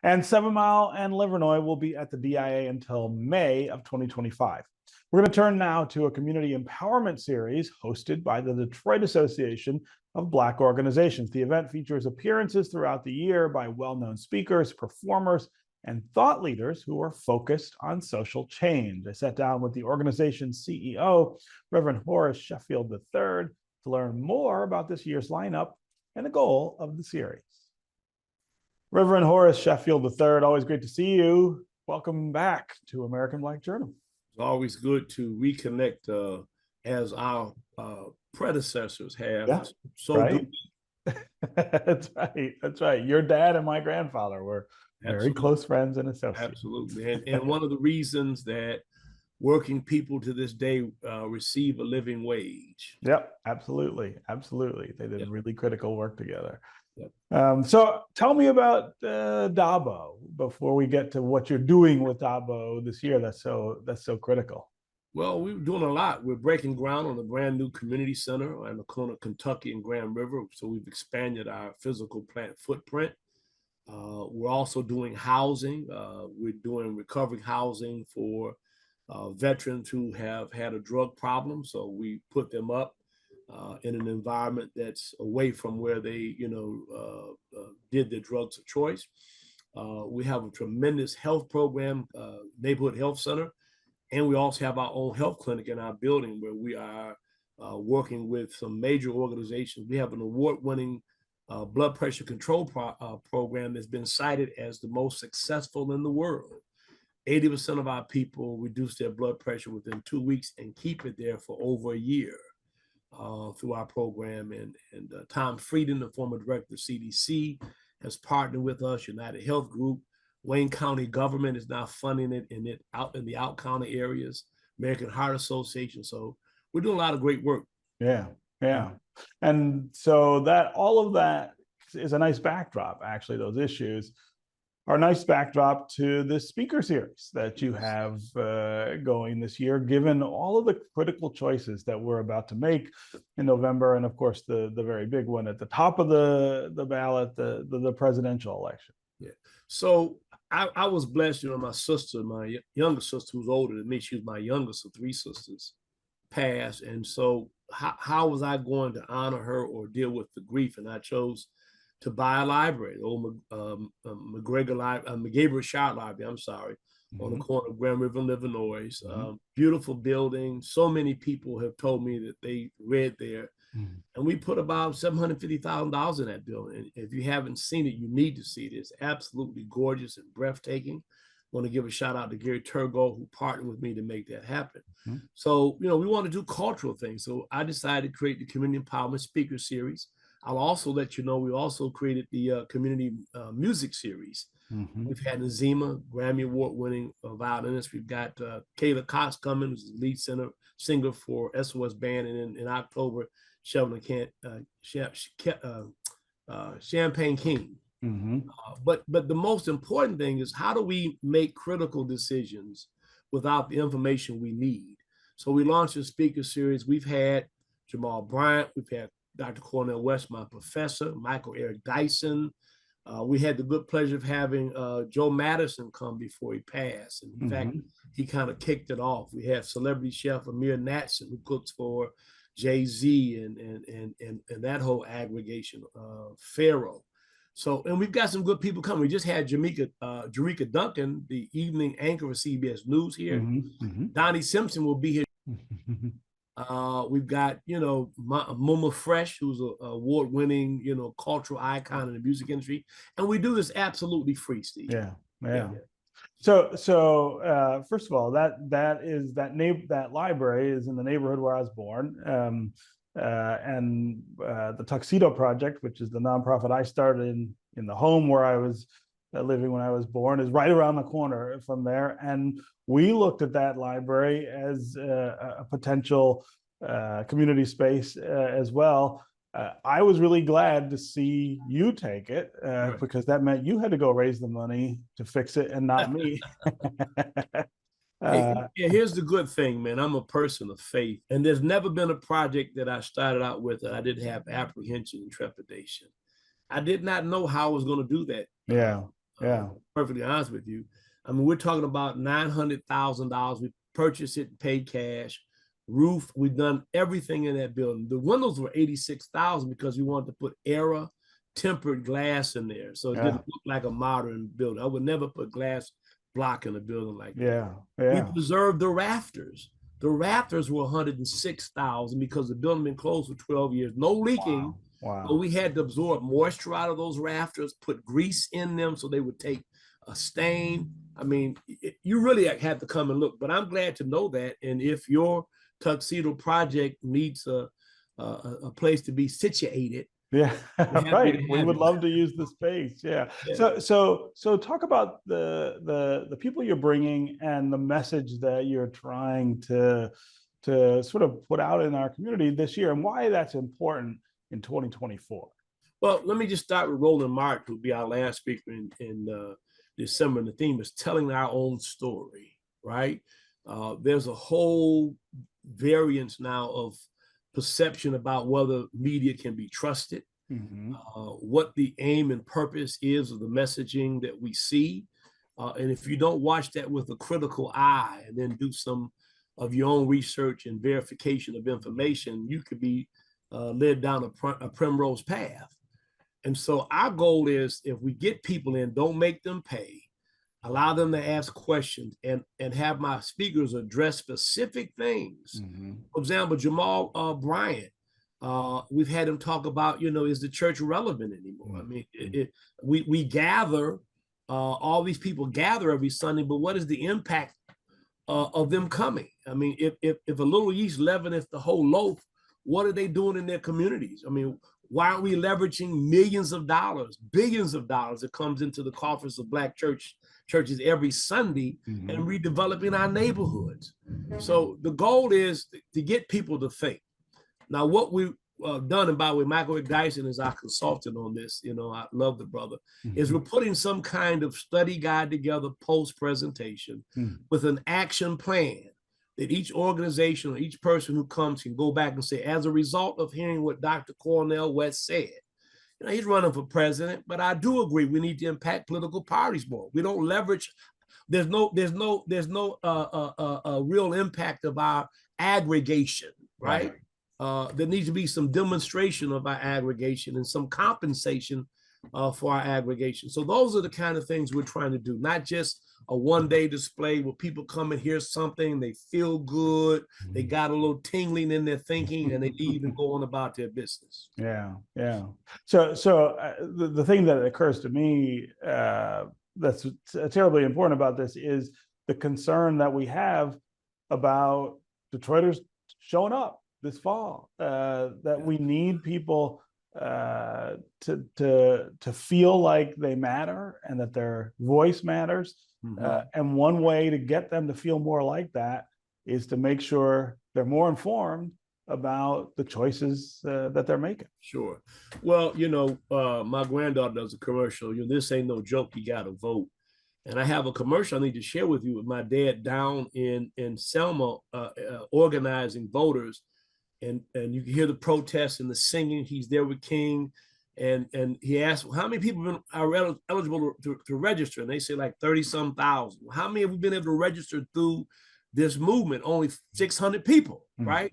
And 7 Mile and Livernois will be at the DIA until May of 2025. We're going to turn now to a community empowerment series hosted by the Detroit Association of Black Organizations. The event features appearances throughout the year by well-known speakers, performers, and thought leaders who are focused on social change. I sat down with the organization's CEO, Reverend Horace Sheffield III, to learn more about this year's lineup and the goal of the series. Reverend Horace Sheffield III, always great to see you. Welcome back to American Black Journal. It's always good to reconnect as our predecessors have. Yeah, so right. That's right. That's right. Your dad and my grandfather were very close friends and associates. Absolutely. And one of the reasons that working people to this day receive a living wage. Yep, absolutely. Absolutely. They did really critical work together. Yep. So tell me about DABO before we get to what you're doing with DABO this year. That's so critical. Well, we're doing a lot. We're breaking ground on a brand new community center on the corner of Kentucky and Grand River. So we've expanded our physical plant footprint. We're also doing housing. We're doing recovery housing for veterans who have had a drug problem. So we put them up in an environment that's away from where they, did their drugs of choice. We have a tremendous health program, neighborhood health center, and we also have our own health clinic in our building where we are working with some major organizations. We have an award-winning blood pressure control program that's been cited as the most successful in the world. 80% of our people reduce their blood pressure within 2 weeks and keep it there for over a year through our program. And Tom Frieden, the former director of CDC, has partnered with us. United Health Group, Wayne County government is now funding it out in the out county areas, American Heart Association. So we're doing a lot of great work. Yeah. And so that all of that is a nice backdrop. Actually, those issues are a nice backdrop to this speaker series that you have going this year, given all of the critical choices that we're about to make in November, and of course the very big one at the top of the ballot, the presidential election. Yeah. So I was blessed. My sister, my younger sister, who's older than me, she was my youngest of 3 sisters, passed, and so how was I going to honor her or deal with the grief? And I chose to buy a library, the old McGabriel Shire Library, on the corner of Grand River and Livernois. Beautiful building. So many people have told me that they read there. And we put about $750,000 in that building. If you haven't seen it, you need to see it. It's absolutely gorgeous and breathtaking. I want to give a shout out to Gary Turgo, who partnered with me to make that happen. So, we want to do cultural things. So I decided to create the Community Empowerment Speaker Series. I'll also let you know, we also created the Community Music Series. We've had Nazima, Grammy Award-winning violinist. We've got Kayla Cox coming, who's the lead singer for SOS Band. And in October, Champagne King. But the most important thing is, how do we make critical decisions without the information we need? So we launched a speaker series. We've had Jamal Bryant. We've had Dr. Cornel West, my professor, Michael Eric Dyson. We had the good pleasure of having Joe Madison come before he passed. And in fact, he kind of kicked it off. We have celebrity chef Amir Natson, who cooks for Jay-Z and that whole aggregation, Pharaoh. So, and we've got some good people coming. We just had Jerika Duncan, the evening anchor for CBS News here. Donnie Simpson will be here. We've got, Muma Fresh, who's an award-winning, cultural icon in the music industry. And we do this absolutely free, Steve. Yeah. So first of all, that library is in the neighborhood where I was born. And the Tuxedo Project, which is the nonprofit I started in the home where I was living when I was born, is right around the corner from there. And we looked at that library as a potential community space as well. I was really glad to see you take it because that meant you had to go raise the money to fix it and not me. Here's the good thing, man. I'm a person of faith, and there's never been a project that I started out with that I didn't have apprehension and trepidation. I did not know how I was going to do that. Yeah. Perfectly honest with you. I mean, we're talking about $900,000. We purchased it, paid cash. Roof, we've done everything in that building. The windows were $86,000 because we wanted to put era tempered glass in there, so it didn't look like a modern building. I would never put glass block in a building like that. We preserved the rafters. The rafters were $106,000 because the building been closed for 12 years. No leaking. Wow. But we had to absorb moisture out of those rafters, put grease in them so they would take a stain. I mean, you really have to come and look. But I'm glad to know that. And if your tuxedo project needs a place to be situated, right, we would love to use the space. So talk about the people you're bringing and the message that you're trying to sort of put out in our community this year, and why that's important in 2024. Well, let me just start with Roland Martin, who'll be our last speaker in December. And the theme is telling our own story, right? There's a whole variance now of perception about whether media can be trusted, what the aim and purpose is of the messaging that we see. And if you don't watch that with a critical eye and then do some of your own research and verification of information, you could be led down a primrose path. And so our goal is, if we get people in, don't make them pay, allow them to ask questions, and have my speakers address specific things. For example, Jamal Bryant, we've had him talk about, is the church relevant anymore? I mean, we gather, all these people gather every Sunday, but what is the impact of them coming? I mean, if a little yeast leaveneth the whole loaf, what are they doing in their communities? I mean, why aren't we leveraging millions of dollars, billions of dollars that comes into the coffers of Black churches every Sunday and redeveloping our neighborhoods? So the goal is to get people to think. Now, what we've done, and by the way, Michael Dyson is our consultant on this, I love the brother, is we're putting some kind of study guide together post-presentation with an action plan that each organization or each person who comes can go back and say, as a result of hearing what Dr. Cornel West said, he's running for president, but I do agree we need to impact political parties more. We don't leverage. There's no real impact of our aggregation, right? There needs to be some demonstration of our aggregation and some compensation for our aggregation. So those are the kind of things we're trying to do, not just a one-day display where people come and hear something, they feel good, they got a little tingling in their thinking, and they leave and go on about their business. So the thing that occurs to me that's terribly important about this is the concern that we have about Detroiters showing up this fall, that we need people to feel like they matter and that their voice matters. And one way to get them to feel more like that is to make sure they're more informed about the choices that they're making. Sure. Well, my granddaughter does a commercial. This ain't no joke. You got to vote. And I have a commercial I need to share with you with my dad down in Selma, organizing voters. And you can hear the protests and the singing. He's there with King. And he asked, how many people are eligible to register? And they say like 30-some thousand. How many have we been able to register through this movement? Only 600 people, right?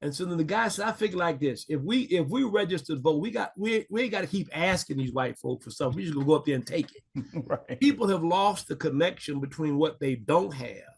And so then the guy said, I figure like this: if we registered vote, we ain't got to keep asking these white folk for something. We just gonna go up there and take it. Right. People have lost the connection between what they don't have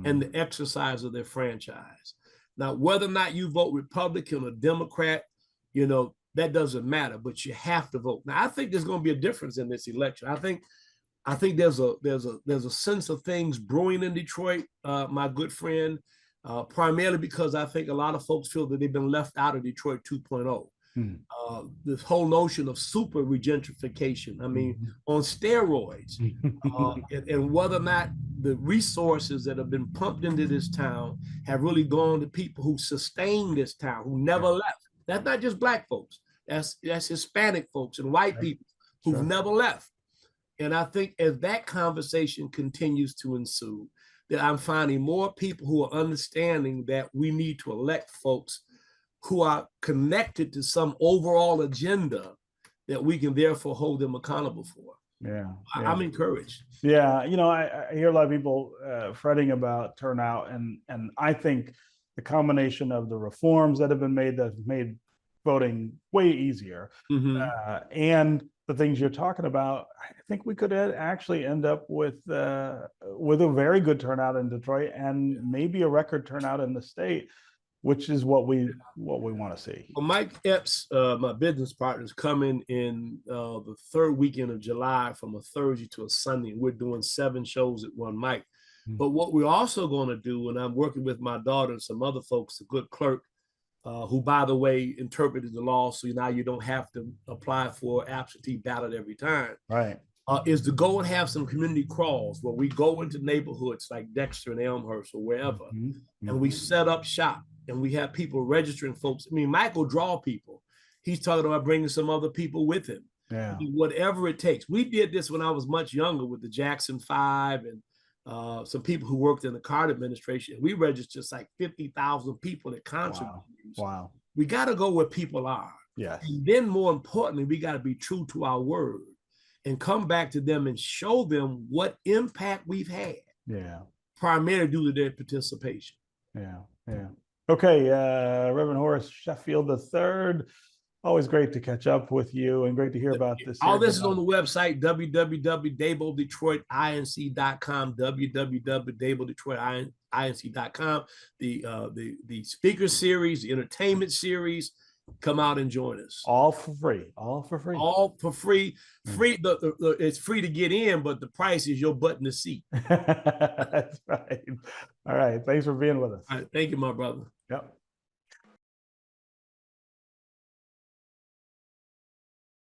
and the exercise of their franchise. Now, whether or not you vote Republican or Democrat, that doesn't matter, but you have to vote. Now, I think there's going to be a difference in this election. I think there's a sense of things brewing in Detroit, my good friend, primarily because I think a lot of folks feel that they've been left out of Detroit 2.0. This whole notion of super regentrification, on steroids, and whether or not the resources that have been pumped into this town have really gone to people who sustain this town, who never left. That's not just Black folks. That's Hispanic folks and white people who've never left. And I think as that conversation continues to ensue, that I'm finding more people who are understanding that we need to elect folks who are connected to some overall agenda that we can therefore hold them accountable for. Yeah. I'm encouraged. Yeah, you know, I hear a lot of people fretting about turnout, and I think the combination of the reforms that have been made that have made voting way easier, and the things you're talking about, I think we could actually end up with a very good turnout in Detroit, and maybe a record turnout in the state, which is what we want to see. Well, Mike Epps, my business partner, is coming in the third weekend of July from a Thursday to a Sunday. And we're doing 7 shows at one mic. But what we're also going to do, and I'm working with my daughter and some other folks, a good clerk, who, by the way, interpreted the law, so now you don't have to apply for absentee ballot every time. Right. Is to go and have some community crawls where we go into neighborhoods like Dexter and Elmhurst or wherever, and we set up shop and we have people registering folks. I mean, Michael draw people. He's talking about bringing some other people with him. Yeah. Whatever it takes. We did this when I was much younger with the Jackson 5 and some people who worked in the Carter administration. We registered just like 50,000 people at concert. Wow. We got to go where people are. Yes. And then more importantly, we got to be true to our word and come back to them and show them what impact we've had. Yeah. Primarily due to their participation. Yeah. Okay, Reverend Horace Sheffield III, always great to catch up with you and great to hear about this. All this is on the website, www.dabodetroitinc.com, www.dabodetroitinc.com. The speaker series, the entertainment series, come out and join us. All for free. All for free. All for free. Free. It's free to get in, but the price is your butt in the seat. That's right. All right. Thanks for being with us. All right. Thank you, my brother. Yep.